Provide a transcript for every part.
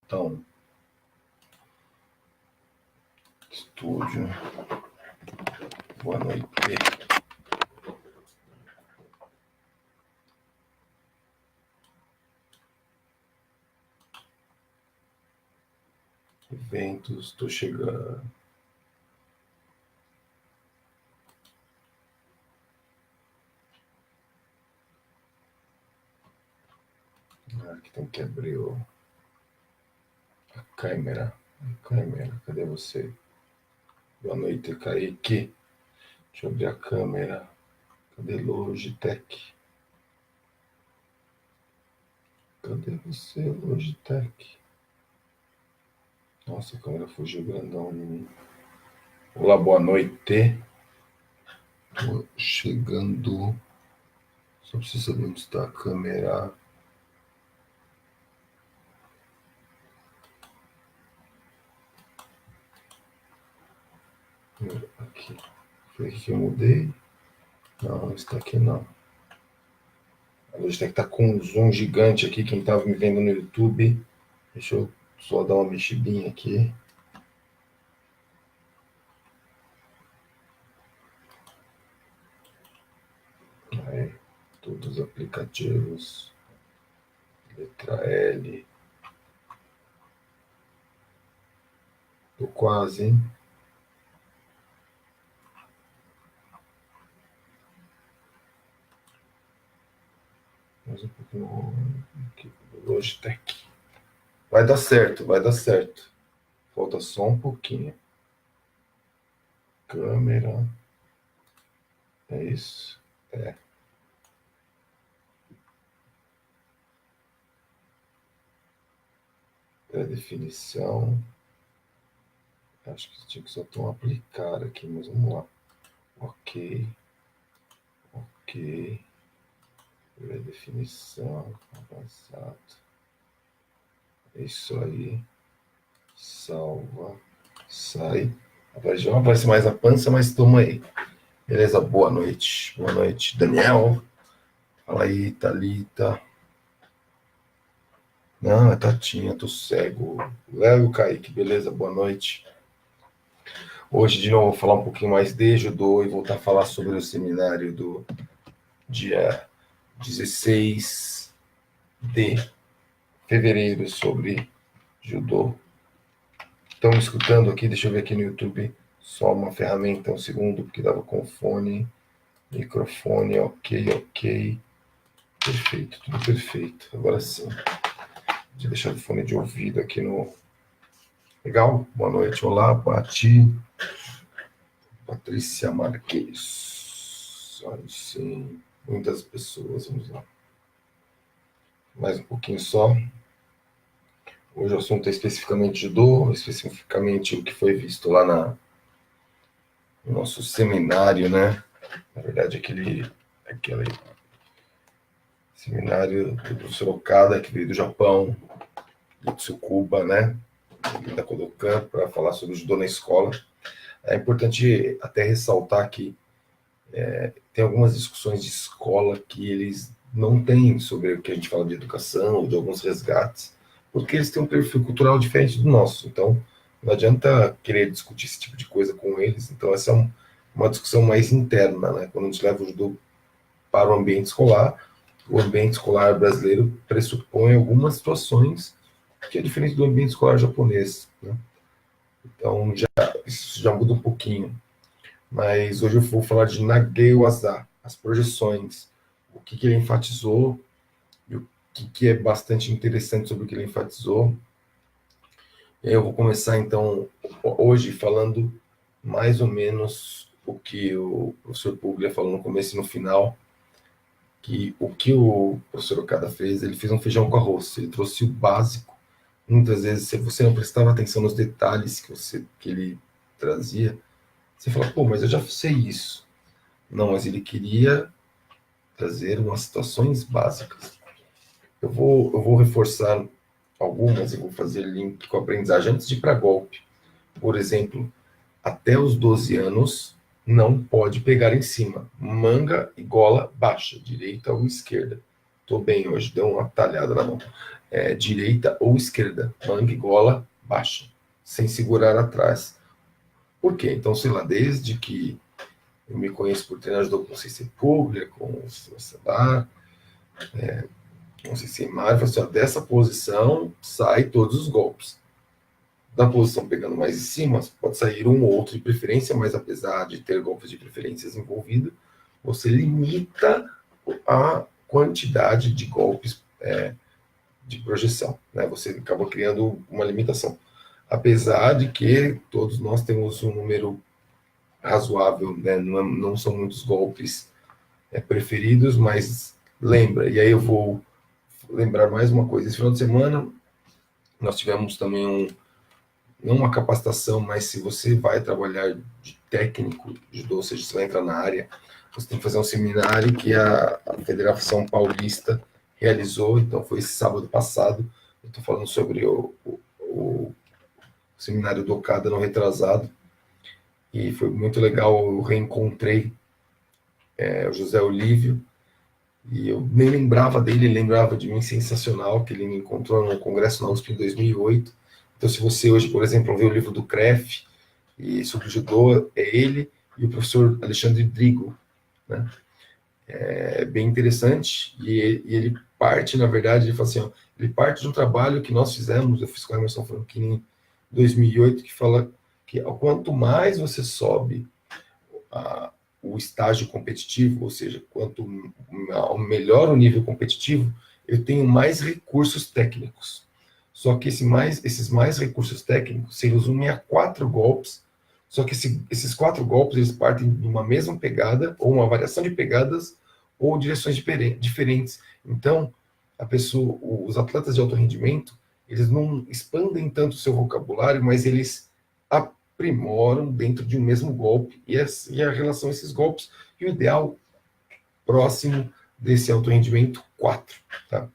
Então, estúdio, boa noite. Eventos, estou chegando. Aqui tem que abrir a câmera. Cadê você? Boa noite, Kaique. Deixa eu abrir a câmera. Cadê Logitech? Cadê você, Logitech? Nossa, a câmera fugiu grandão de mim. Olá, boa noite. Tô chegando. Só preciso saber onde está a câmera. Aqui. Foi aqui que eu mudei. Não está aqui não. A Logitech tá com um zoom gigante aqui. Quem tava me vendo no YouTube. Deixa eu só dar uma mexidinha aqui. Aí, todos os aplicativos. Letra L. Tô quase, hein? Mais um pouquinho aqui. Logitech. Vai dar certo, vai dar certo. Falta só um pouquinho. Câmera. É isso. É. Pré-definição. Acho que tinha que só ter um aplicar aqui, mas vamos lá. Ok. Ok. Pré-definição. Avançado. É isso aí. Salva. Sai. Já não aparece mais a pança, mas toma aí. Beleza, boa noite. Boa noite, Daniel. Fala aí, Thalita. Não, é Tatinha, tô cego. Léo, Kaique, beleza, boa noite. Hoje, de novo, vou falar um pouquinho mais de judô e voltar a falar sobre o seminário do dia 16 de fevereiro sobre judô. Estão me escutando aqui? Deixa eu ver aqui no YouTube. Só uma ferramenta, um segundo, porque dava com fone, microfone, ok. Perfeito, tudo perfeito. Agora sim. Deixa eu deixar o fone de ouvido aqui no... Legal? Boa noite, olá, Pati. Patrícia Marques. Olha, sim, muitas pessoas, vamos lá. Mais um pouquinho só. Hoje o assunto é especificamente judô, especificamente o que foi visto lá no nosso seminário, né? Na verdade, aquele seminário do professor Okada, que veio do Japão, do Tsukuba, né? Da Kodokan, para falar sobre o judô na escola. É importante até ressaltar que tem algumas discussões de escola que eles não têm sobre o que a gente fala de educação, ou de alguns resgates, porque eles têm um perfil cultural diferente do nosso. Então, não adianta querer discutir esse tipo de coisa com eles. Então, essa é uma discussão mais interna, né? Quando a gente leva o judô para o ambiente escolar, o ambiente escolar brasileiro pressupõe algumas situações que é diferente do ambiente escolar japonês, né? Então, isso já muda um pouquinho. Mas hoje eu vou falar de Nageuaza, as projeções, o que ele enfatizou e o que é bastante interessante sobre o que ele enfatizou. Eu vou começar, então, hoje falando mais ou menos o que o professor Puglia falou no começo e no final, que o que o professor Okada fez, ele fez um feijão com arroz, ele trouxe o básico. Muitas vezes, se você não prestava atenção nos detalhes que ele trazia, você fala, pô, mas eu já sei isso. Não, mas ele queria trazer umas situações básicas. Eu vou reforçar algumas, eu vou fazer link com a aprendizagem antes de ir para golpe. Por exemplo, até os 12 anos, não pode pegar em cima. Manga e gola baixa, direita ou esquerda. Tô bem hoje, deu uma talhada na mão. direita ou esquerda, mangue, gola, baixa, sem segurar atrás. Por quê? Então, sei lá, desde que eu me conheço por treinador com consciência pública, com celular, consciência imável, assim, ó, dessa posição sai todos os golpes. Da posição pegando mais em cima, pode sair um ou outro de preferência, mas apesar de ter golpes de preferências envolvidos, você limita a quantidade de golpes de projeção, né? Você acaba criando uma limitação. Apesar de que todos nós temos um número razoável, né? Não são muitos golpes preferidos, mas lembra, e aí eu vou lembrar mais uma coisa. Esse final de semana nós tivemos também não uma capacitação, mas se você vai trabalhar de técnico de judô, ou seja, você vai entrar na área, você tem que fazer um seminário que a Federação Paulista realizou, então foi esse sábado passado. Eu estou falando sobre o seminário do Okada no retrasado, e foi muito legal. Eu reencontrei o José Olívio, e eu nem lembrava dele, ele lembrava de mim, sensacional, que ele me encontrou no Congresso na USP em 2008. Então, se você hoje, por exemplo, vê o livro do Kreff e sobre o judô, é ele e o professor Alexandre Drigo, né? É bem interessante, e ele parte, na verdade, ele fala assim, ó, ele parte de um trabalho que nós fizemos, eu fiz com a Emerson Franklin em 2008, que fala que quanto mais você sobe o estágio competitivo, ou seja, quanto melhor o nível competitivo, eu tenho mais recursos técnicos. Só que esses mais recursos técnicos se resumem a 4 golpes, só que esses 4 golpes eles partem de uma mesma pegada, ou uma variação de pegadas, ou direções diferentes. Então, os atletas de alto rendimento, eles não expandem tanto o seu vocabulário, mas eles aprimoram dentro de um mesmo golpe, e a relação a esses golpes, e o ideal próximo desse alto rendimento, 4. Tá?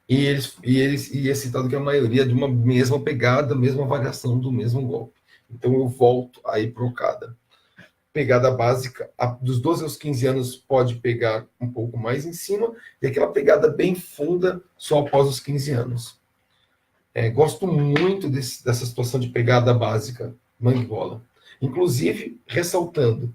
E é citado que a maioria é de uma mesma pegada, mesma variação do mesmo golpe. Então eu volto aí para o Okada. Pegada básica, dos 12 aos 15 anos pode pegar um pouco mais em cima, e aquela pegada bem funda só após os 15 anos. Gosto muito dessa situação de pegada básica, mangue-gola. Inclusive, ressaltando,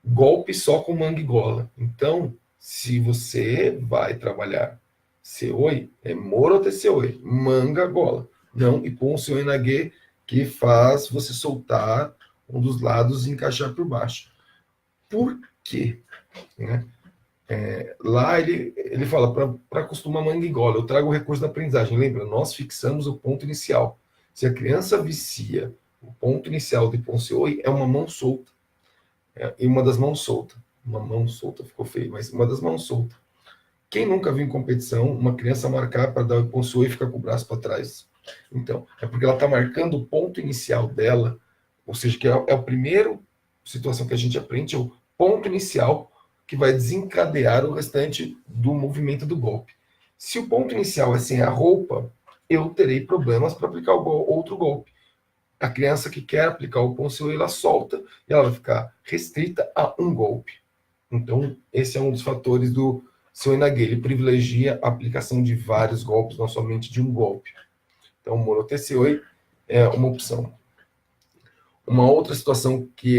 golpe só com mangue-gola. Então, se você vai trabalhar seoi, é moro até seoi, manga-gola. Não ipon seoi nage, que faz você soltar um dos lados e encaixar por baixo. Por quê? Né? Lá ele fala, para acostumar mangue-gola, eu trago o recurso da aprendizagem. Lembra, nós fixamos o ponto inicial. Se a criança vicia o ponto inicial de Ponceoi, é uma mão solta. E uma das mãos soltas. Uma mão solta ficou feio, mas uma das mãos soltas. Quem nunca viu em competição uma criança marcar para dar o Ponceoi e ficar com o braço para trás? Então, é porque ela está marcando o ponto inicial dela, ou seja, que é a primeira situação que a gente aprende, é o ponto inicial que vai desencadear o restante do movimento do golpe. Se o ponto inicial é sem a roupa, eu terei problemas para aplicar outro golpe. A criança que quer aplicar o Ponceoi, ela solta e ela vai ficar restrita a um golpe. Então, esse é um dos fatores do Seoi Nage. Ele privilegia a aplicação de vários golpes, não somente de um golpe. Então, o Morote Seoi é uma opção. Uma outra situação que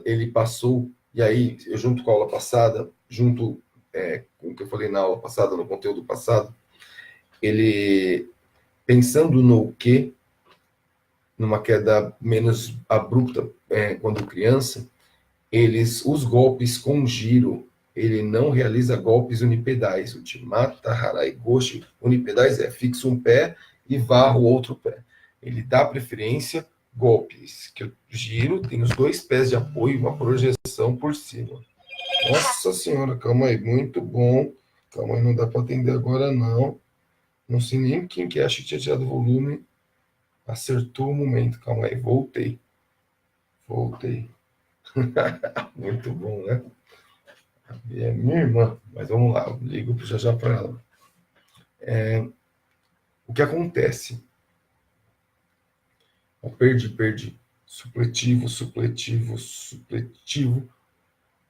ele passou, e aí, eu junto com a aula passada, junto com o que eu falei na aula passada, no conteúdo passado, ele, pensando no que, numa queda menos abrupta quando criança, os golpes com giro, ele não realiza golpes unipedais. O Timata, Harai, Goshi, unipedais fixa um pé e varra o outro pé. Ele dá preferência golpes que eu giro, tem os 2 pés de apoio e uma projeção por cima. Nossa senhora, calma aí, muito bom. Calma aí, não dá para atender agora não. Não sei nem quem que acha que tinha tirado o volume. Acertou o momento, calma aí, voltei. Muito bom, né? É minha irmã, mas vamos lá, eu ligo já para ela. O que acontece? Perdi. Supletivo.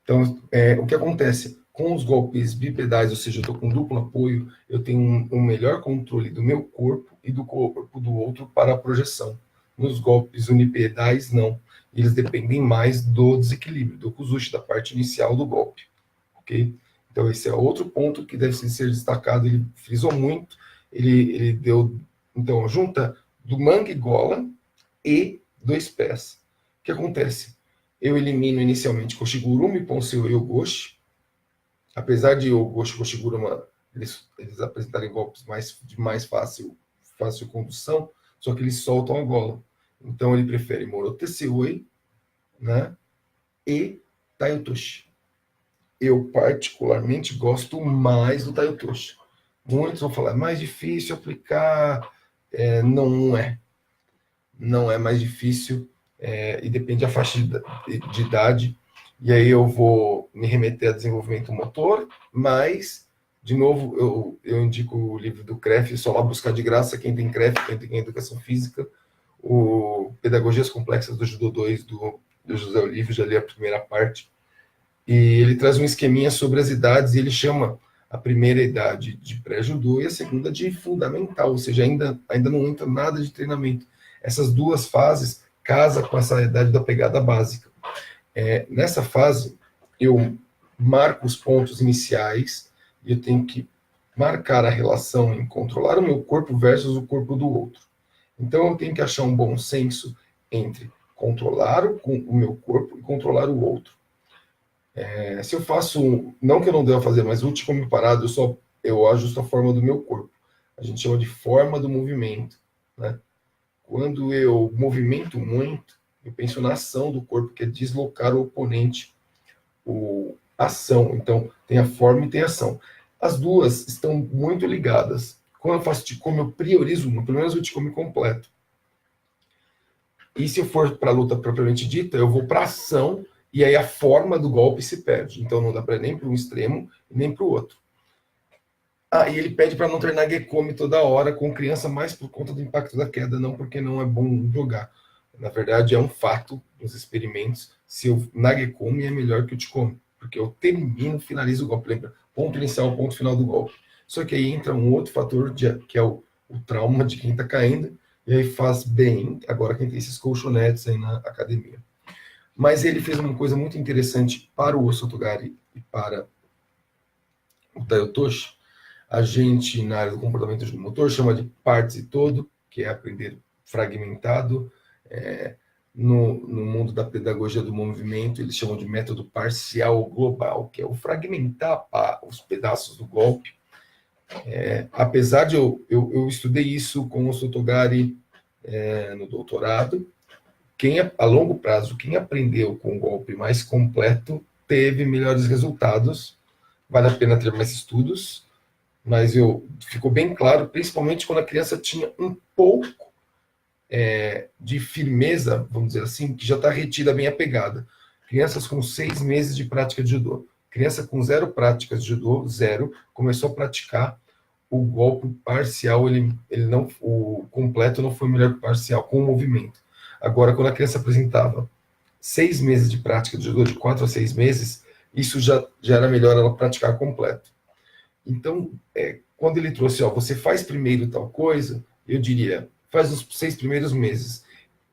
Então, o que acontece? Com os golpes bipedais, ou seja, eu estou com duplo apoio, eu tenho um melhor controle do meu corpo e do corpo do outro para a projeção. Nos golpes unipedais, não. Eles dependem mais do desequilíbrio, do kuzushi, da parte inicial do golpe. Ok? Então, esse é outro ponto que deve ser destacado. Ele frisou muito. Ele deu, então, junta do mangue gola e dois pés. O que acontece? Eu elimino inicialmente Koshigurumi, Ponsei e Ogoshi. Apesar de Ogoshi e Koshiguruma eles apresentarem golpes de mais fácil condução, só que eles soltam a gola. Então ele prefere Moroteseoi, né, e Taiotoshi. Eu particularmente gosto mais do Taiotoshi. Muitos vão falar, é mais difícil aplicar. Não é. Não é mais difícil, e depende da faixa de idade. E aí eu vou me remeter a desenvolvimento motor, mas, de novo, eu indico o livro do CREF, só lá buscar de graça, quem tem CREF, quem tem Educação Física, o Pedagogias Complexas do Judô 2, do José Olívio, já li a primeira parte, e ele traz um esqueminha sobre as idades, e ele chama a primeira idade de pré-judô e a segunda de fundamental, ou seja, ainda não entra nada de treinamento. Essas duas fases casam com essa idade da pegada básica. Nessa fase, eu marco os pontos iniciais e eu tenho que marcar a relação em controlar o meu corpo versus o corpo do outro. Então, eu tenho que achar um bom senso entre controlar o meu corpo e controlar o outro. Se eu faço, não que eu não deva fazer, mas o Uchikomi parado, eu ajusto a forma do meu corpo. A gente chama de forma do movimento, né? Quando eu movimento muito, eu penso na ação do corpo, que é deslocar o oponente, ação. Então, tem a forma e tem a ação. As duas estão muito ligadas. Quando eu faço Uchikomi, eu priorizo uma, pelo menos o Uchikomi completo. E se eu for para a luta propriamente dita, eu vou para a ação, e aí a forma do golpe se perde. Então não dá para nem para um extremo, nem para o outro. E ele pede para não treinar Gekomi toda hora com criança, mais por conta do impacto da queda, não porque não é bom jogar. Na verdade, é um fato nos experimentos. Se eu na Gekomi é melhor que o Uchikomi, porque eu termino, finalizo o golpe. Lembra? Ponto inicial, ponto final do golpe. Só que aí entra um outro fator, que é o trauma de quem está caindo, e aí faz bem, agora quem tem esses colchonetes aí na academia. Mas ele fez uma coisa muito interessante para o Osotogari e para o Taiotoshi. A gente, na área do comportamento do motor, chama de partes e todo, que é aprender fragmentado. No mundo da pedagogia do movimento, eles chamam de método parcial global, que é o fragmentar os pedaços do golpe. Apesar de eu estudei isso com o Sotogari no doutorado, a longo prazo, quem aprendeu com o golpe mais completo teve melhores resultados. Vale a pena ter mais estudos, mas ficou bem claro, principalmente quando a criança tinha um pouco de firmeza, vamos dizer assim, que já está retida bem a pegada. Crianças com 6 meses de prática de judô. Criança com 0 práticas de judô, 0, começou a praticar o golpe parcial, o completo não foi melhor que o parcial, com o movimento. Agora, quando a criança apresentava 6 meses de prática de judô, de 4 a 6 meses, isso já era melhor ela praticar completo. Então, quando ele trouxe, você faz primeiro tal coisa, eu diria, faz os 6 primeiros meses.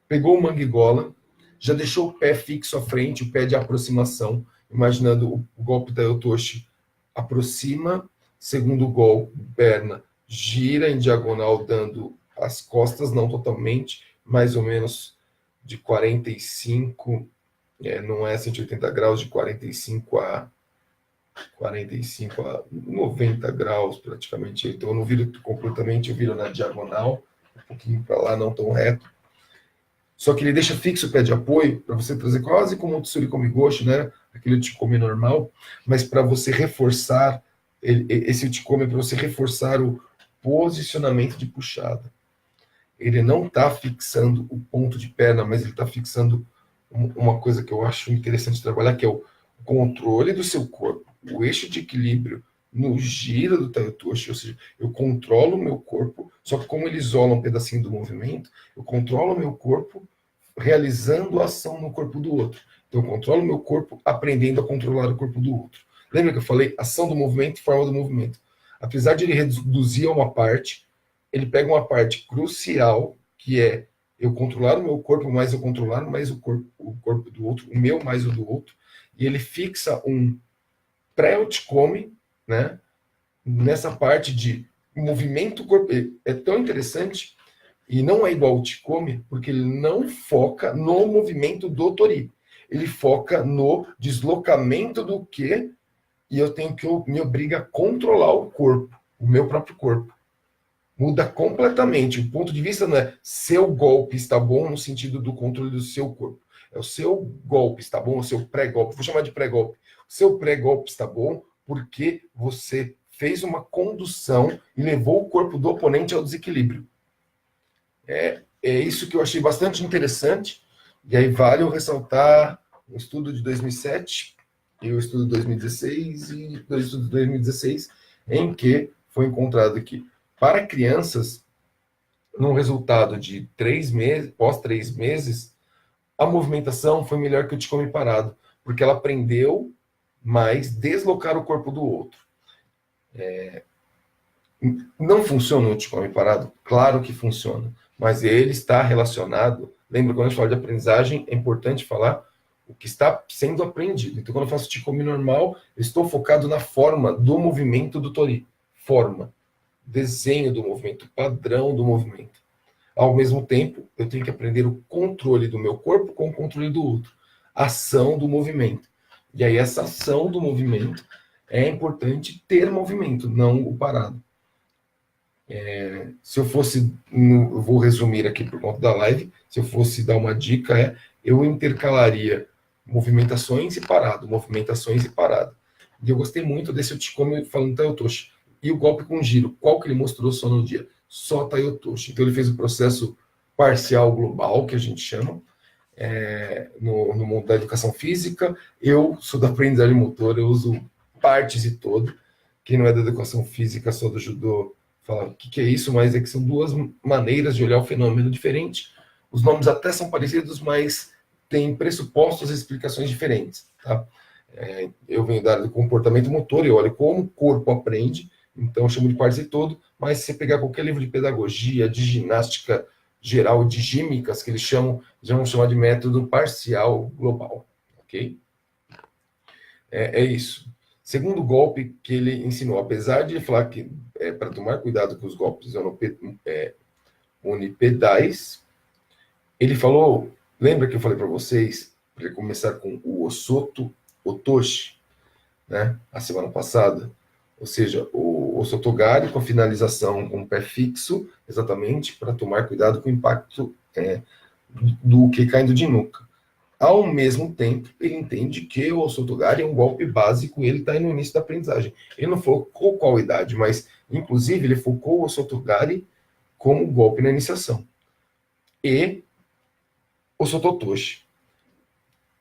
Pegou o manguegola, já deixou o pé fixo à frente, o pé de aproximação, imaginando o golpe da Yotoshi, aproxima, segundo golpe, perna, gira em diagonal, dando as costas, não totalmente, mais ou menos de 45, não é 180 graus, de 45 a 90 graus praticamente. Então eu não viro completamente, eu viro na diagonal, um pouquinho para lá, não tão reto. Só que ele deixa fixo o pé de apoio, para você trazer quase como o Tsuri Komigoshi, né? Aquele Uchikomi normal, mas para você reforçar, esse Uchikomi é para você reforçar o posicionamento de puxada. Ele não está fixando o ponto de perna, mas ele está fixando uma coisa que eu acho interessante trabalhar, que é o controle do seu corpo, o eixo de equilíbrio no giro do Taiotoshi, ou seja, eu controlo o meu corpo, só que como ele isola um pedacinho do movimento, eu controlo o meu corpo realizando a ação no corpo do outro. Então eu controlo o meu corpo aprendendo a controlar o corpo do outro. Lembra que eu falei ação do movimento e forma do movimento? Apesar de ele reduzir a uma parte, ele pega uma parte crucial, que é eu controlar o meu corpo, mas eu controlar mais o corpo do outro, o meu mais o do outro, e ele fixa um pré-outcome, né, nessa parte de movimento corporal. É tão interessante e não é igual ao Ticome, porque ele não foca no movimento do Tori. Ele foca no deslocamento do que, e eu tenho que me obriga a controlar o corpo, o meu próprio corpo. Muda completamente. O ponto de vista não é seu golpe está bom no sentido do controle do seu corpo. É o seu golpe está bom, o seu pré-golpe. Vou chamar de pré-golpe. O seu pré-golpe está bom porque você fez uma condução e levou o corpo do oponente ao desequilíbrio. É isso que eu achei bastante interessante. E aí vale eu ressaltar o estudo de 2007 e o estudo de 2016 e o estudo de 2016, em que foi encontrado que para crianças, num resultado de 3 meses, pós 3 meses, a movimentação foi melhor que o Ticome parado, porque ela aprendeu mais deslocar o corpo do outro. Não funciona o Ticome parado? Claro que funciona, mas ele está relacionado. Lembra, quando a gente fala de aprendizagem, é importante falar o que está sendo aprendido. Então, quando eu faço Ticome normal, eu estou focado na forma do movimento do Tori. Forma. Desenho do movimento, padrão do movimento. Ao mesmo tempo, eu tenho que aprender o controle do meu corpo com o controle do outro. Ação do movimento. E aí, essa ação do movimento é importante ter movimento, não o parado. Se eu fosse, eu vou resumir aqui por conta da live, se eu fosse dar uma dica, eu intercalaria movimentações e parado, movimentações e parado. E eu gostei muito desse Uchikomi falando Taiotoshi. E o golpe com giro, qual que ele mostrou só no dia? Só Taiotoshi. Então ele fez o processo parcial global, que a gente chama, no mundo da educação física. Eu sou da aprendizagem motora, eu uso partes e todo. Quem não é da educação física, só do judô, fala o que é isso, mas é que são duas maneiras de olhar o fenômeno diferente. Os nomes até são parecidos, mas têm pressupostos e explicações diferentes. Tá? Eu venho da área do comportamento motor, eu olho como o corpo aprende, então eu chamo de partes e todo, mas se você pegar qualquer livro de pedagogia, de ginástica geral, de gímicas, que eles chamam, já vão chamar de método parcial global. Ok? É isso. Segundo golpe que ele ensinou, apesar de falar que para tomar cuidado com os golpes unipedais, ele falou, lembra que eu falei para vocês, para começar com o Osoto Otoshi, né, a semana passada, ou seja, o Osotogari com a finalização com o pé fixo, exatamente, para tomar cuidado com o impacto do que caindo de nuca. Ao mesmo tempo, ele entende que o Osotogari é um golpe básico, ele está no início da aprendizagem. Ele não focou qual idade, mas, inclusive, ele focou o Osotogari como golpe na iniciação. E o Sototoshi.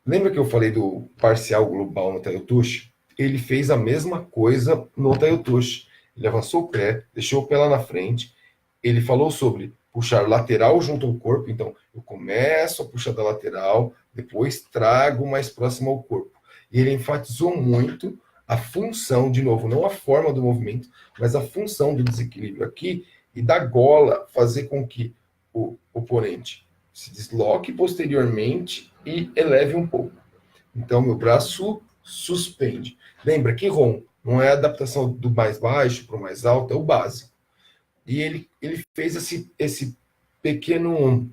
Lembra que eu falei do parcial global no Taiotoshi? Ele fez a mesma coisa no Taiotoshi. Ele avançou o pé, deixou o pé lá na frente. Ele falou sobre puxar lateral junto ao corpo. Então, eu começo a puxar da lateral, depois trago mais próximo ao corpo. E ele enfatizou muito a função, de novo, não a forma do movimento, mas a função do desequilíbrio aqui e da gola fazer com que o oponente se desloque posteriormente e eleve um pouco. Então, meu braço suspende. Lembra que ROM não é a adaptação do mais baixo para o mais alto, é o básico. E ele fez esse pequeno...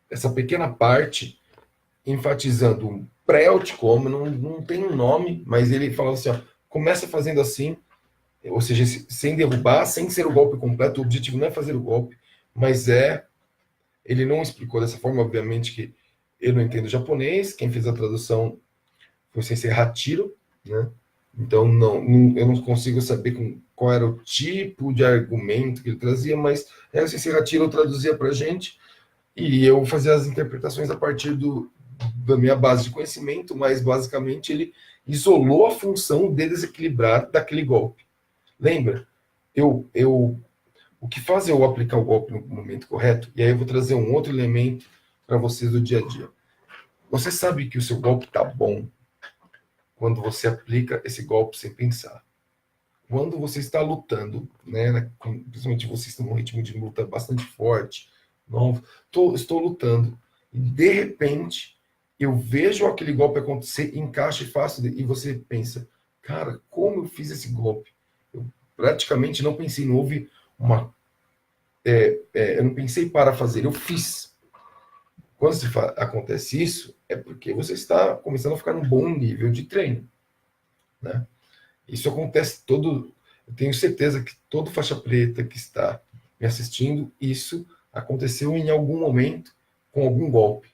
essa pequena parte enfatizando um pré-outcome, não tem um nome, mas ele falou assim, ó, começa fazendo assim, ou seja, sem derrubar, sem ser o golpe completo, o objetivo não é fazer o golpe, mas ele não explicou dessa forma, obviamente que eu não entendo japonês, quem fez a tradução foi o Sensei Hachiro, né? Então eu não consigo saber qual era o tipo de argumento que ele trazia, mas o Sensei Hachiro traduzia para a gente e eu fazia as interpretações a partir da minha base de conhecimento, mas basicamente ele isolou a função de desequilibrar daquele golpe. Lembra? O que faz eu aplicar o golpe no momento correto, e aí eu vou trazer um outro elemento para vocês do dia a dia. Você sabe que o seu golpe está bom quando você aplica esse golpe sem pensar. Quando você está lutando, né, principalmente vocês estão num ritmo de luta bastante forte, novo, estou lutando, e de repente eu vejo aquele golpe acontecer, encaixa e faço, e você pensa, cara, como eu fiz esse golpe? Eu praticamente não pensei, não houve uma. Eu não pensei para fazer, eu fiz. Quando acontece isso, é porque você está começando a ficar num bom nível de treino, né? Isso acontece todo. Eu tenho certeza que todo faixa preta que está me assistindo, isso aconteceu em algum momento com algum golpe,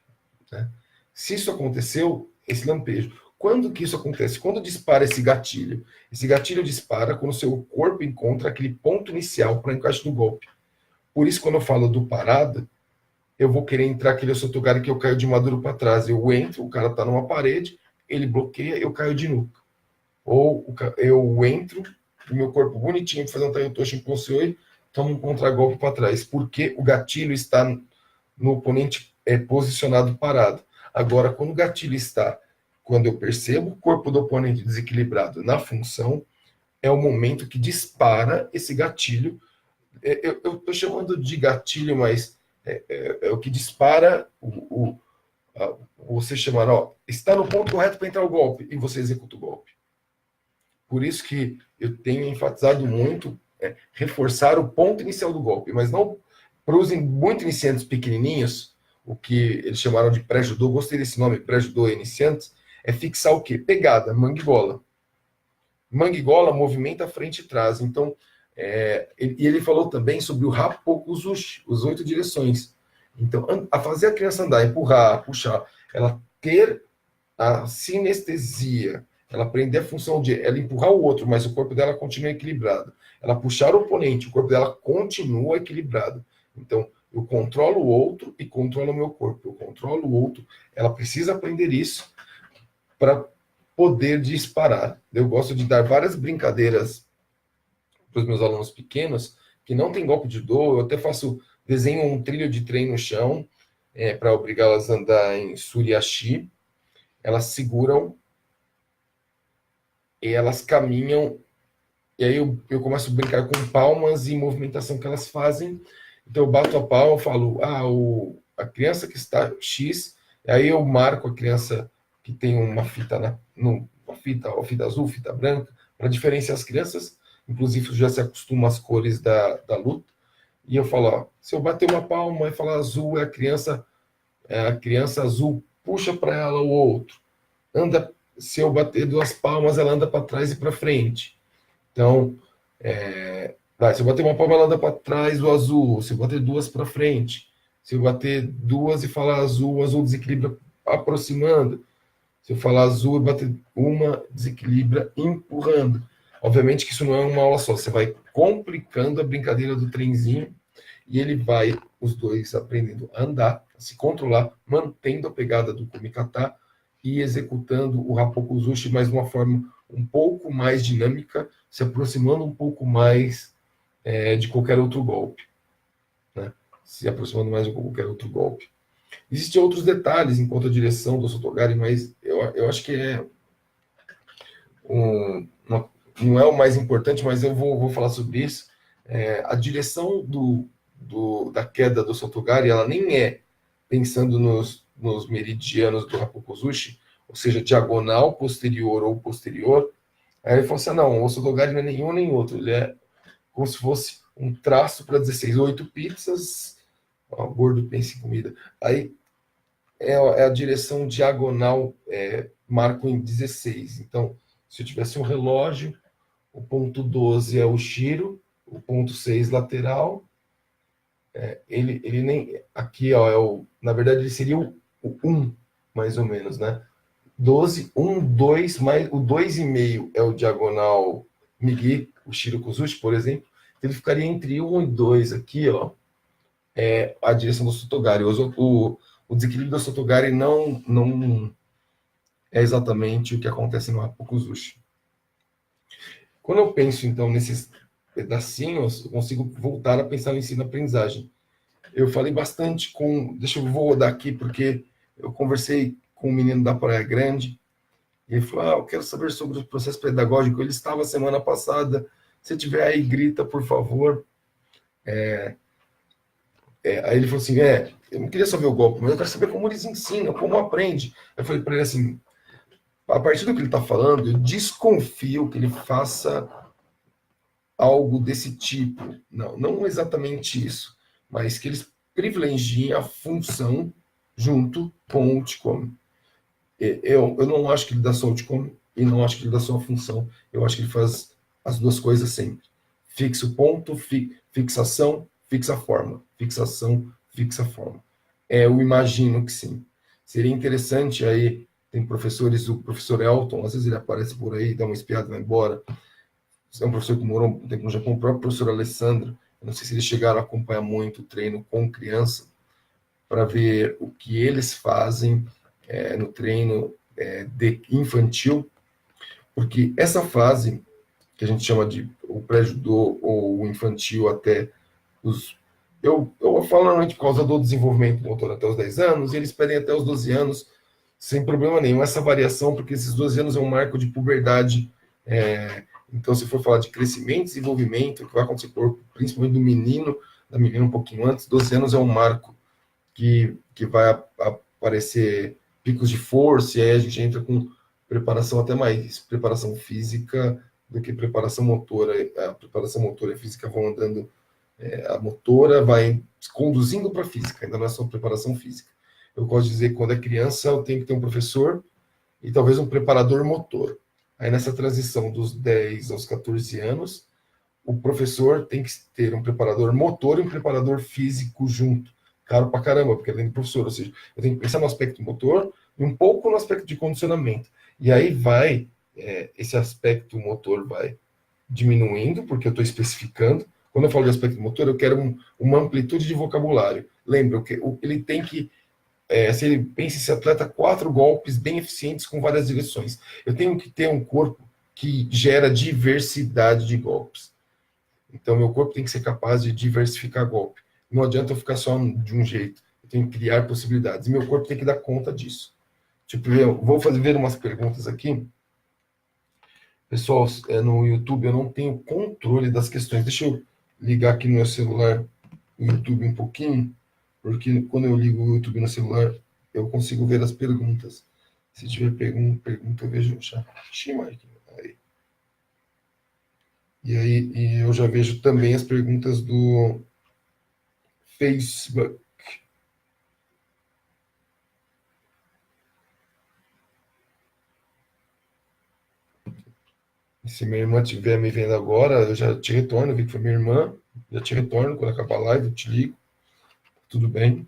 né? Se isso aconteceu, esse lampejo. Quando que isso acontece? Quando dispara esse gatilho. Esse gatilho dispara quando o seu corpo encontra aquele ponto inicial para encaixe do golpe. Por isso, quando eu falo do parado, eu vou querer entrar aquele Sotogari que eu caio de maduro para trás. Eu entro, o cara está numa parede, ele bloqueia, eu caio de nuca. Ou eu entro, o meu corpo bonitinho, fazer um Taiotoshi Impulsioi, tomo um contragolpe para trás, porque o gatilho está no oponente posicionado parado. Agora, quando o gatilho está, quando eu percebo o corpo do oponente desequilibrado na função, é o momento que dispara esse gatilho. Eu estou chamando de gatilho, mas é o que dispara você chamar, ó, está no ponto correto para entrar o golpe, e você executa o golpe. Por isso que eu tenho enfatizado muito reforçar o ponto inicial do golpe, mas não para os muito iniciantes pequenininhos, o que eles chamaram de pré-judô, gostei desse nome, pré-judô iniciantes, é fixar o quê? Pegada, manguigola. Manguigola movimenta frente e trás. Então, e ele falou também sobre o Rapokuzushi, os 8 direções. Então, a fazer a criança andar, empurrar, puxar, ela ter a sinestesia, ela aprender a função de ela empurrar o outro, mas o corpo dela continua equilibrado. Ela puxar o oponente, o corpo dela continua equilibrado. Então, eu controlo o outro e controlo o meu corpo. Eu controlo o outro. Ela precisa aprender isso para poder disparar. Eu gosto de dar várias brincadeiras para os meus alunos pequenos que não tem golpe de dor. Eu até desenho um trilho de trem no chão para obrigá-las a andar em suriashi. Elas seguram e elas caminham, e aí eu começo a brincar com palmas e movimentação que elas fazem. Então eu bato a palma, falo, a criança que está X, e aí eu marco a criança que tem uma fita, uma fita azul, fita branca, para diferenciar as crianças, inclusive já se acostuma às cores da luta, e eu falo, ó, se eu bater uma palma e falar azul, a criança azul puxa para ela o outro. Se eu bater 2 palmas, ela anda para trás e para frente. Então, se eu bater uma palma, ela anda para trás, o azul. Se eu bater 2 para frente. Se eu bater 2 e falar azul, o azul desequilibra aproximando. Se eu falar azul e bater uma, desequilibra empurrando. Obviamente que isso não é uma aula só. Você vai complicando a brincadeira do trenzinho e ele vai, os dois, aprendendo a andar, a se controlar, mantendo a pegada do kumikata e executando o Rapokuzushi, mas de uma forma um pouco mais dinâmica, se aproximando um pouco mais de qualquer outro golpe, né? Se aproximando mais de qualquer outro golpe. Existem outros detalhes em quanto à direção do Sotogari, mas eu acho que não é o mais importante, mas eu vou falar sobre isso. A direção da queda do Sotogari, ela nem é pensando nos meridianos do Rapokuzushi, ou seja, diagonal, posterior ou posterior. Aí ele falou assim, não, o Sotogari não é nenhum nem outro, ele é como se fosse um traço para 16, 8 pizzas, ó, o gordo pensa em comida. Aí é a direção diagonal, marco em 16. Então, se eu tivesse um relógio, o ponto 12 é o Shiro, o ponto 6 lateral, ele nem, aqui, ó, na verdade ele seria o 1, mais ou menos, né? 12, 1, 2, mais o 2,5 é o diagonal Migi, o Shirokuzushi, por exemplo, ele ficaria entre 1 e 2 aqui, ó, a direção do Sotogari. O desequilíbrio do Sotogari não é exatamente o que acontece no Rapokuzushi. Quando eu penso, então, nesses pedacinhos, eu consigo voltar a pensar no ensino-aprendizagem. Eu falei bastante vou rodar aqui, porque eu conversei com um menino da Praia Grande, E ele falou, eu quero saber sobre o processo pedagógico. Ele estava semana passada, se tiver aí, grita, por favor. Aí ele falou assim, eu não queria só ver o golpe, mas eu quero saber como eles ensinam, como aprende. Eu falei para ele assim, a partir do que ele está falando, eu desconfio que ele faça algo desse tipo. Não, não exatamente isso, mas que eles privilegiem a função junto com o outcome. Eu não acho que ele dá só o outcome e não acho que ele dá só a função. Eu acho que ele faz as duas coisas sempre. Fixa o ponto, fixação, fixa a forma. Fixação, fixa a forma. Eu imagino que sim. Seria interessante aí, tem professores, o professor Elton, às vezes ele aparece por aí, dá uma espiada e vai embora. É um professor que morou um tempo no Japão, o próprio professor Alessandro. Eu não sei se eles chegaram a acompanhar muito o treino com criança, para ver o que eles fazem no treino de infantil, porque essa fase, que a gente chama de o pré-judô ou o infantil até os. Eu falo normalmente por causa do desenvolvimento motor até os 10 anos, e eles pedem até os 12 anos, sem problema nenhum, essa variação, porque esses 12 anos é um marco de puberdade. Então, se for falar de crescimento e desenvolvimento, que vai acontecer principalmente do menino, da menina um pouquinho antes, 12 anos é um marco que vai aparecer picos de força, e aí a gente entra com preparação até mais, preparação física do que preparação motora. A preparação motora e a física vão andando, a motora vai conduzindo para a física, ainda não é só preparação física. Eu gosto de dizer que quando é criança eu tenho que ter um professor e talvez um preparador motor. Aí nessa transição dos 10 aos 14 anos, o professor tem que ter um preparador motor e um preparador físico junto. Caro pra caramba, porque além do professor, ou seja, eu tenho que pensar no aspecto motor e um pouco no aspecto de condicionamento. E aí esse aspecto motor vai diminuindo, porque eu estou especificando. Quando eu falo de aspecto motor, eu quero uma amplitude de vocabulário. Lembra, ele tem que se ele pensa esse atleta 4 golpes bem eficientes com várias direções. Eu tenho que ter um corpo que gera diversidade de golpes. Então, meu corpo tem que ser capaz de diversificar golpe. Não adianta eu ficar só de um jeito. Eu tenho que criar possibilidades. E meu corpo tem que dar conta disso. Tipo, eu vou ver umas perguntas aqui. Pessoal, no YouTube eu não tenho controle das questões. Deixa eu ligar aqui no meu celular o YouTube um pouquinho, porque quando eu ligo o YouTube no celular, eu consigo ver as perguntas. Se tiver pergunta, eu vejo já. Aí. E aí eu já vejo também as perguntas do Facebook. Se minha irmã estiver me vendo agora, eu já te retorno. Eu vi que foi minha irmã. Já te retorno quando acabar a live, eu te ligo. Tudo bem?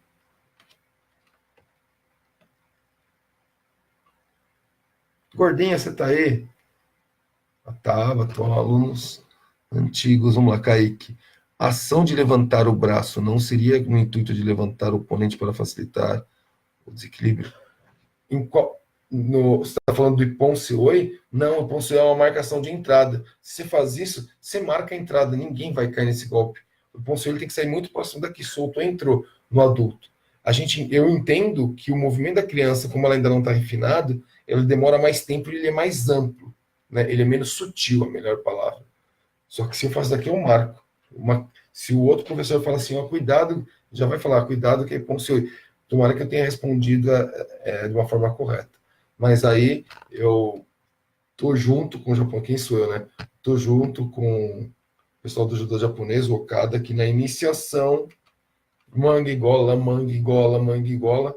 Gordinha, você tá aí? Tava, tô alunos antigos. Vamos lá, Kaique. A ação de levantar o braço não seria no intuito de levantar o oponente para facilitar o desequilíbrio? Você está falando do Iponce Oi? Não, o Iponce Oi é uma marcação de entrada. Se você faz isso, você marca a entrada, ninguém vai cair nesse golpe. O Iponce Oi tem que sair muito próximo daqui, solto, entrou no adulto. Eu entendo que o movimento da criança, como ela ainda não está refinado, ele demora mais tempo e ele é mais amplo. Né? Ele é menos sutil, a melhor palavra. Só que se eu faço daqui, eu marco. Se o outro professor fala assim, cuidado, já vai falar, cuidado que é Iponce Oi. Tomara que eu tenha respondido de uma forma correta. Mas aí eu tô junto com o Japão, quem sou eu, né? Tô junto com o pessoal do judô japonês, o Okada, que na iniciação, mangue-gola, mangue-gola, mangue-gola,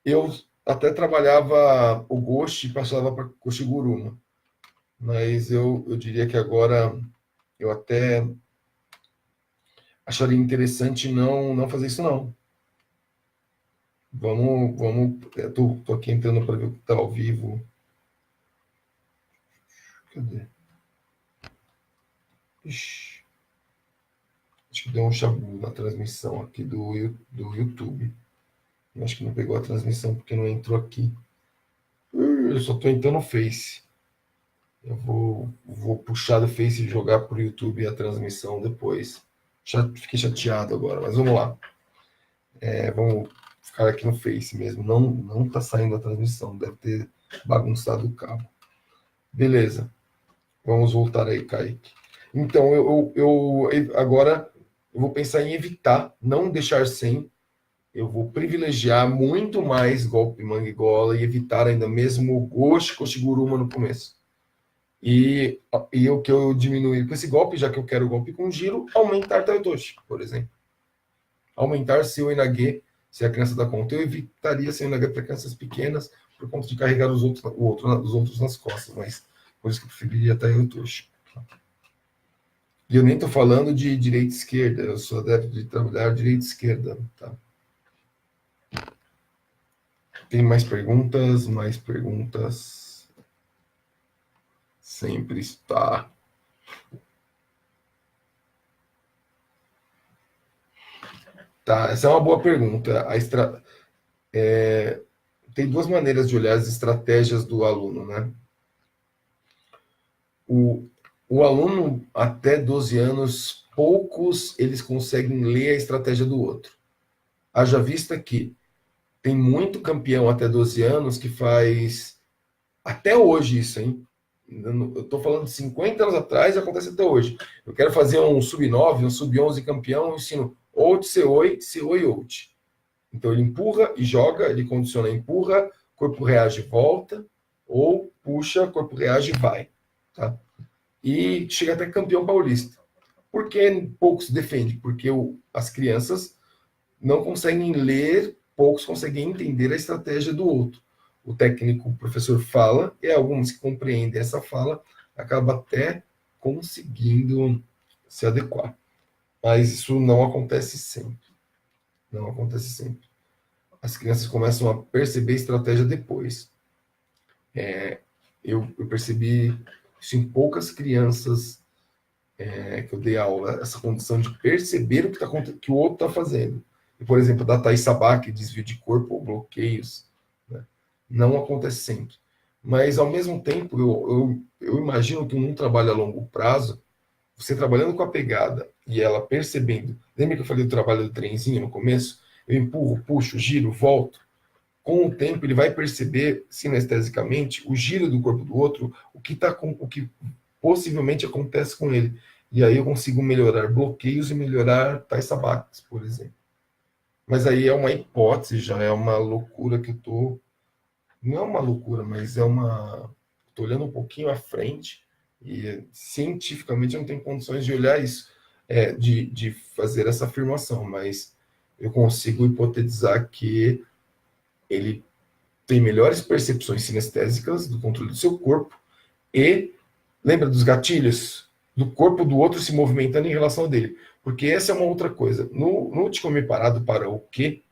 eu até trabalhava o goshi e passava para koshiguruma. Mas eu diria que agora eu até acharia interessante não fazer isso, não. Vamos. Tô aqui entrando para ver o que está ao vivo. Cadê? Ixi. Acho que deu um chabu na transmissão aqui do YouTube. Eu acho que não pegou a transmissão porque não entrou aqui. Eu só estou entrando no Face. Eu vou puxar do Face e jogar para o YouTube a transmissão depois. Fiquei chateado agora, mas vamos lá. Vamos ficar aqui no Face mesmo. Não está saindo a transmissão. Deve ter bagunçado o cabo. Beleza. Vamos voltar aí, Kaique. Então, agora eu vou pensar em evitar, não deixar sem. Eu vou privilegiar muito mais golpe mangue-gola e evitar ainda mesmo o goshi koshiguruma no começo. E o que eu diminuir com esse golpe, já que eu quero o golpe com giro, aumentar Taiotoshi, por exemplo. Aumentar seu Inage, se a criança dá conta. Eu evitaria seu Inage para crianças pequenas, por conta de carregar os outros nas costas, mas por isso que eu preferiria Taiotoshi. E eu nem estou falando de direita e esquerda, eu sou adepto de trabalhar direita e esquerda. Tá? Tem mais perguntas? Mais perguntas? Sempre está. Tá, essa é uma boa pergunta. Tem duas maneiras de olhar as estratégias do aluno, né? O aluno até 12 anos, poucos eles conseguem ler a estratégia do outro. Haja vista que tem muito campeão até 12 anos que faz até hoje isso, hein? Eu estou falando de 50 anos atrás e acontece até hoje. Eu quero fazer um sub-9, um sub-11 campeão, eu ensino out, seoi, seoi, out. Então ele empurra e joga, ele condiciona, empurra, corpo reage e volta, ou puxa, corpo reage e vai. Tá? E chega até campeão paulista. Por que poucos defendem? Porque as crianças não conseguem ler, poucos conseguem entender a estratégia do outro. O técnico, o professor fala, e alguns que compreendem essa fala, acaba até conseguindo se adequar. Mas isso não acontece sempre. Não acontece sempre. As crianças começam a perceber a estratégia depois. Eu percebi isso em poucas crianças que eu dei aula, essa condição de perceber o que o outro está fazendo. E, por exemplo, da Thais Sabaki, desvio de corpo ou bloqueios, né? Não acontece sempre. Mas, ao mesmo tempo, eu imagino que num trabalho a longo prazo, você trabalhando com a pegada e ela percebendo, lembra que eu falei do trabalho do trenzinho no começo? Eu empurro, puxo, giro, volto. Com o tempo, ele vai perceber, sinestesicamente, o giro do corpo do outro, o que possivelmente acontece com ele. E aí eu consigo melhorar bloqueios e melhorar tais sabaques, por exemplo. Mas aí é uma hipótese, já é uma loucura que eu tô. Não é uma loucura, mas é uma. Estou olhando um pouquinho à frente e cientificamente eu não tenho condições de olhar isso, de fazer essa afirmação, mas eu consigo hipotetizar que ele tem melhores percepções sinestésicas do controle do seu corpo e lembra dos gatilhos do corpo do outro se movimentando em relação a dele, porque essa é uma outra coisa. No Uchikomi parado para o que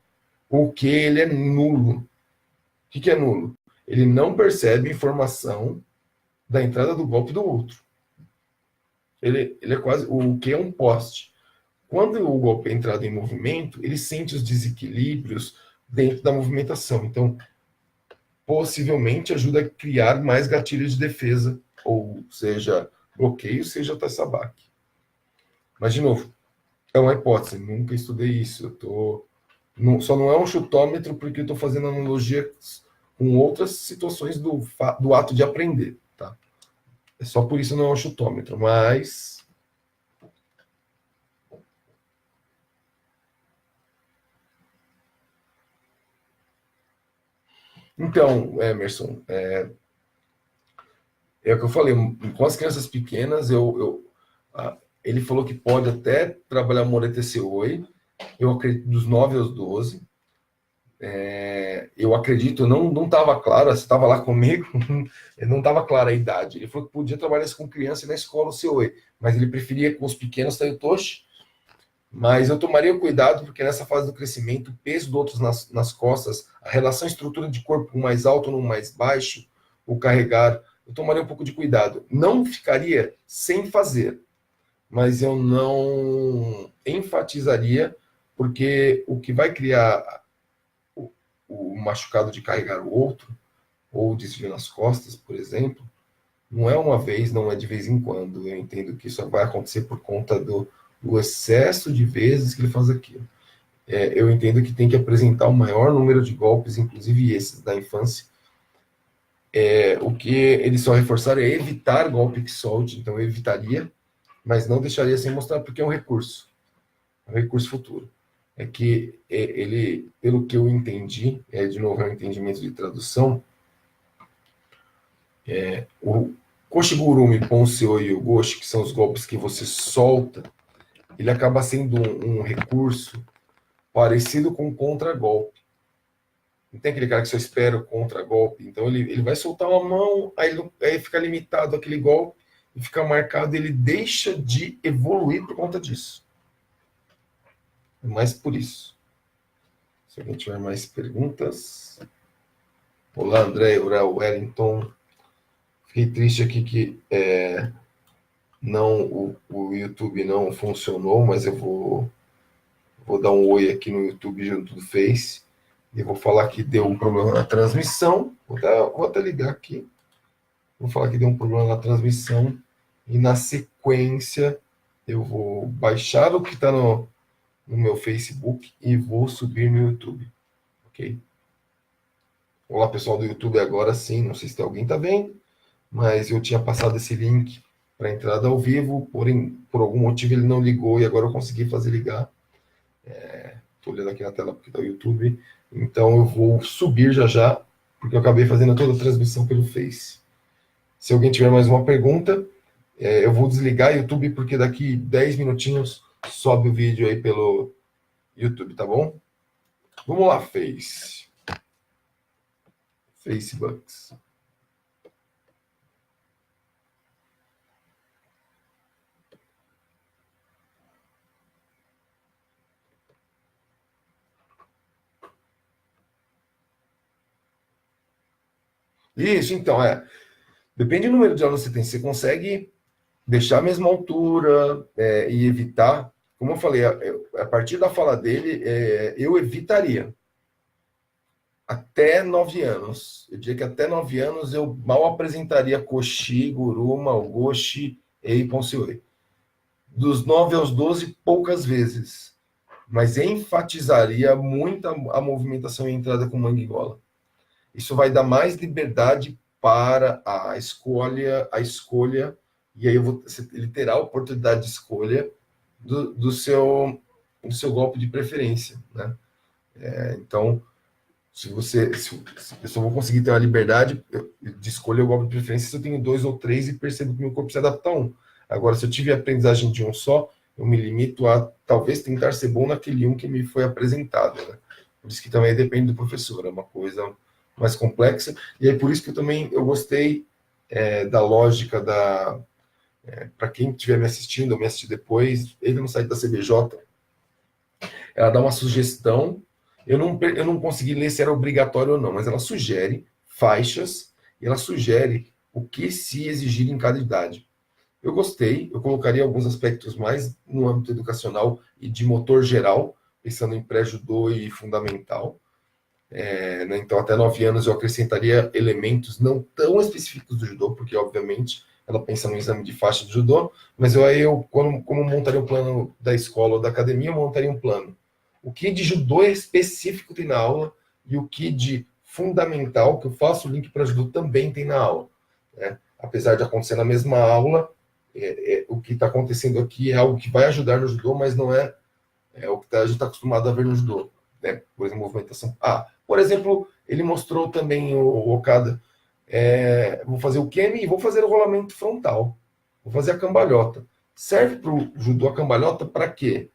ele é nulo. O que é nulo? Ele não percebe informação da entrada do golpe do outro. Ele é quase o que é um poste. Quando o golpe é entrado em movimento, ele sente os desequilíbrios dentro da movimentação. Então, possivelmente ajuda a criar mais gatilhos de defesa, ou seja, bloqueio, seja Tassabaque. Mas, de novo, é uma hipótese, nunca estudei isso. Só não é um chutômetro porque eu estou fazendo analogia com outras situações do ato de aprender. Tá? É só por isso não é um chutômetro, mas... Então, Emerson, é o que eu falei, com as crianças pequenas, ele falou que pode até trabalhar Morete Oi, eu acredito, dos 9 aos 12. Eu acredito, não estava claro, você estava lá comigo, não estava clara a idade. Ele falou que podia trabalhar isso com criança na escola Oi, mas ele preferia com os pequenos Taiotoshi. Mas eu tomaria cuidado, porque nessa fase do crescimento, o peso do outro nas costas, a relação estrutura de corpo um mais alto no mais baixo, o carregar, eu tomaria um pouco de cuidado. Não ficaria sem fazer, mas eu não enfatizaria, porque o que vai criar o machucado de carregar o outro, ou desvio nas costas, por exemplo, não é uma vez, não é de vez em quando. Eu entendo que isso vai acontecer por conta do excesso de vezes que ele faz aquilo. Eu entendo que tem que apresentar o maior número de golpes, inclusive esses da infância, O que eles só reforçaram é evitar golpe que solte, então eu evitaria, mas não deixaria sem mostrar, porque é um recurso futuro. É que ele, pelo que eu entendi, de novo, é um entendimento de tradução, o Koshigurumi, Ponseo e o Goshi, que são os golpes que você solta, ele acaba sendo um recurso parecido com contra-golpe. Não tem aquele cara que só espera o contra-golpe. Então ele vai soltar uma mão, aí fica limitado aquele golpe e fica marcado, ele deixa de evoluir por conta disso. É mais por isso. Se alguém tiver mais perguntas. Olá, André, olá, Wellington. Fiquei triste aqui que o YouTube não funcionou, mas eu vou dar um oi aqui no YouTube junto do Face. E vou falar que deu um problema na transmissão. Vou até ligar aqui. Vou falar que deu um problema na transmissão. E na sequência, eu vou baixar o que está no meu Facebook e vou subir no YouTube. Ok? Olá, pessoal do YouTube, agora sim. Não sei se alguém está vendo, mas eu tinha passado esse link para entrada ao vivo, por algum motivo ele não ligou e agora eu consegui fazer ligar. Estou olhando aqui na tela porque está o YouTube. Então eu vou subir já, porque eu acabei fazendo toda a transmissão pelo Face. Se alguém tiver mais uma pergunta, eu vou desligar o YouTube, porque daqui 10 minutinhos sobe o vídeo aí pelo YouTube, tá bom? Vamos lá, Facebooks. Isso, então, depende do número de alunos que você tem. Você consegue deixar a mesma altura e evitar. Como eu falei, a partir da fala dele, eu evitaria. Até 9 anos. Eu diria que até 9 anos eu mal apresentaria Koshi, Guruma, Goshi e Ponsei. Dos 9 aos 12, poucas vezes. Mas enfatizaria muito a movimentação e entrada com manguigola. Isso vai dar mais liberdade para a escolha, e aí ele terá a oportunidade de escolha do seu golpe de preferência, né? Então, se eu só vou conseguir ter uma liberdade de escolher o golpe de preferência se eu tenho 2 ou 3 e percebo que meu corpo se adapta a um. Agora, se eu tiver aprendizagem de um só, eu me limito a talvez tentar ser bom naquele um que me foi apresentado, né? Por isso que também depende do professor, é uma coisa mais complexa. E aí por isso que eu gostei da lógica para quem estiver me assistindo ou me assistir depois, entra no site da CBJ, ela dá uma sugestão. Eu não consegui ler se era obrigatório ou não, mas ela sugere faixas e ela sugere o que se exigir em cada idade. Eu gostei, eu colocaria alguns aspectos mais no âmbito educacional e de motor geral, pensando em pré-judô e fundamental. Né? Então, até 9 anos eu acrescentaria elementos não tão específicos do judô, porque, obviamente, ela pensa no exame de faixa de judô, mas como montaria o plano da escola ou da academia, eu montaria um plano. O que de judô específico tem na aula e o que de fundamental, que eu faço o link para judô, também tem na aula. Né? Apesar de acontecer na mesma aula, o que está acontecendo aqui é algo que vai ajudar no judô, mas não é o que a gente está acostumado a ver no judô. Né? Por exemplo, movimentação. Por exemplo, ele mostrou também o Okada. Vou fazer o Kemi e vou fazer o rolamento frontal. Vou fazer a cambalhota. Serve para o judô a cambalhota para quê?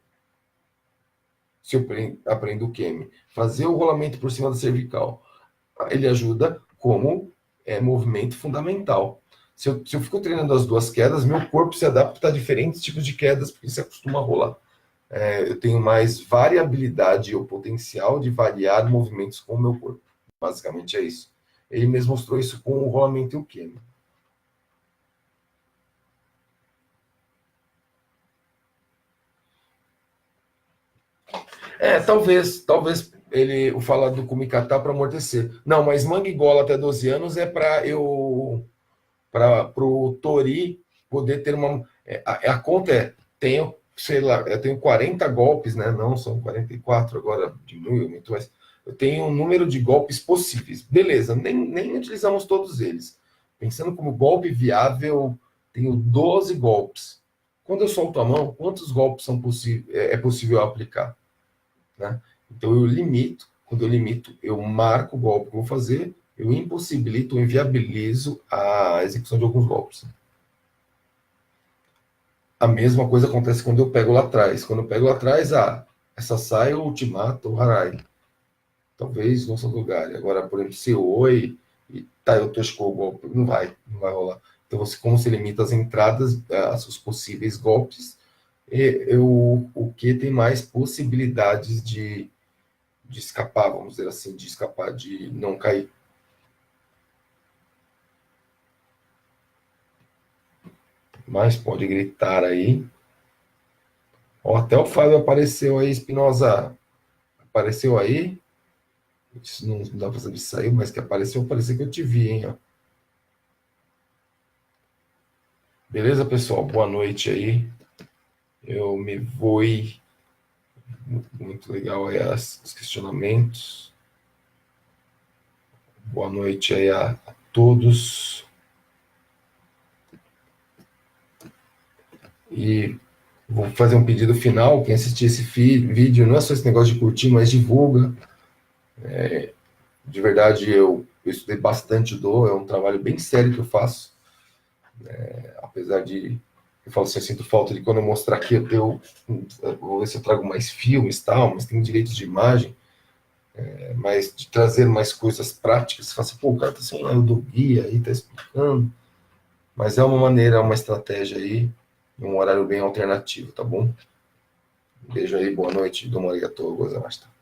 Se eu aprendo o Kemi. Fazer o rolamento por cima da cervical. Ele ajuda como movimento fundamental. Se eu fico treinando as duas quedas, meu corpo se adapta a diferentes tipos de quedas, porque se acostuma a rolar. Eu tenho mais variabilidade ou potencial de variar movimentos com o meu corpo. Basicamente é isso. Ele mesmo mostrou isso com o rolamento e o Kemi. Talvez o falar do Kumikata para amortecer. Não, mas manguigola até 12 anos é para o Tori poder ter uma. A conta sei lá, eu tenho 40 golpes, né? Não, são 44 agora, diminuiu muito mais. eu tenho um número de golpes possíveis. Beleza, nem utilizamos todos eles. Pensando como golpe viável, tenho 12 golpes. Quando eu solto a mão, quantos golpes é possível aplicar? Né? Então eu limito, quando eu limito, eu marco o golpe que eu vou fazer, eu impossibilito ou inviabilizo a execução de alguns golpes. A mesma coisa acontece quando eu pego lá atrás. Quando eu pego lá atrás, essa sai o ultimato, o harai. Talvez no seu lugar. Agora, por exemplo, se oi e tá, eu tosco o golpe, não vai rolar. Então, como você limita as entradas, os possíveis golpes, o que tem mais possibilidades de escapar, vamos dizer assim, de escapar, de não cair. Mas pode gritar aí. Ó, até o Fábio apareceu aí, Espinosa. Apareceu aí. Isso não dá pra saber se saiu, mas que apareceu que eu te vi, hein? Ó. Beleza, pessoal? Boa noite aí. Eu me vou. Muito legal aí os questionamentos. Boa noite aí a todos. E vou fazer um pedido final. Quem assistir esse vídeo, não é só esse negócio de curtir, mas divulga. De verdade, eu estudei bastante é um trabalho bem sério que eu faço. Apesar de, eu falo assim, eu sinto falta de quando eu mostrar aqui, eu vou ver se eu trago mais filmes e tal, mas tem direitos de imagem, mas de trazer mais coisas práticas. Você fala assim, pô, o cara tá sem do guia aí, tá explicando. Mas é uma maneira, uma estratégia aí, um horário bem alternativo, tá bom? Um beijo aí, boa noite, Domo arigatou, gozamashita.